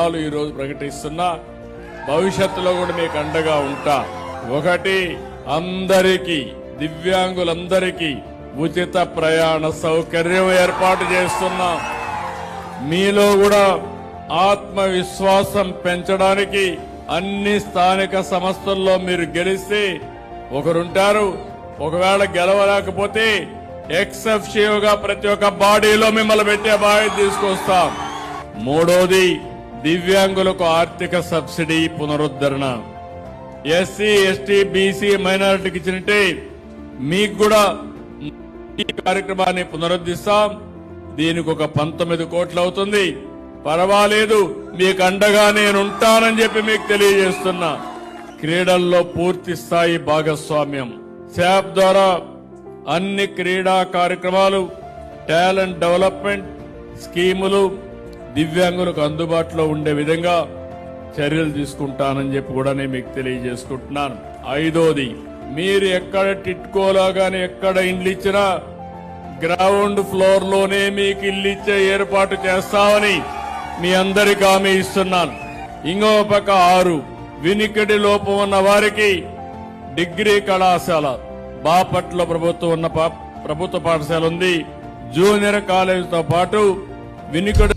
విషయాలు ఈరోజు ప్రకటిస్తున్నా. భవిష్యత్తులో కూడా మీకు అండగా ఉంటా. ఒకటి, అందరికీ దివ్యాంగులందరికీ ఉచిత ప్రయాణ సౌకర్యం ఏర్పాటు చేస్తున్నాం. మీలో కూడా ఆత్మవిశ్వాసం పెంచడానికి అన్ని స్థానిక సంస్థల్లో మీరు గెలిస్తే ఒకరుంటారు. ఒకవేళ గెలవలేకపోతే ఎక్సెఫ్షియోగా ప్రతి ఒక్క బాడీలో మిమ్మల్ని పెట్టే బాధ్యత తీసుకొస్తాం. మూడోది, దివ్యాంగులకు ఆర్థిక సబ్సిడీ పునరుద్ధరణ. ఎస్సీ, ఎస్టీ, బీసీ, మైనారిటీకి ఇచ్చినట్టే మీకు కూడా ఈ కార్యక్రమాన్ని పునరుద్ధరిస్తాం. దీనికి ఒక 19 కోట్లు అవుతుంది. పర్వాలేదు, మీకు అండగా నేనుంటానని చెప్పి మీకు తెలియజేస్తున్నా. క్రీడల్లో పూర్తి స్థాయి భాగస్వామ్యం. శాప్ ద్వారా అన్ని క్రీడా కార్యక్రమాలు, టాలెంట్ డెవలప్మెంట్ స్కీములు దివ్యాంగులకు అందుబాటులో ఉండే విధంగా చర్యలు తీసుకుంటానని చెప్పి కూడా నేను మీకు తెలియజేసుకుంటున్నాను. ఐదోది, మీరు ఎక్కడ టిట్కోలా గాని ఎక్కడ ఇండ్లు ఇచ్చినా గ్రౌండ్ ఫ్లోర్ లోనే మీకు ఇల్లు ఇచ్చే ఏర్పాటు చేస్తామని మీ అందరికీ హామీ ఇస్తున్నాను. ఇంకో పక్క 6, వినికిడి లోపం ఉన్న వారికి డిగ్రీ కళాశాల బాపట్ల ప్రభుత్వ పాఠశాల ఉంది. జూనియర్ కాలేజీతో పాటు వినికిడి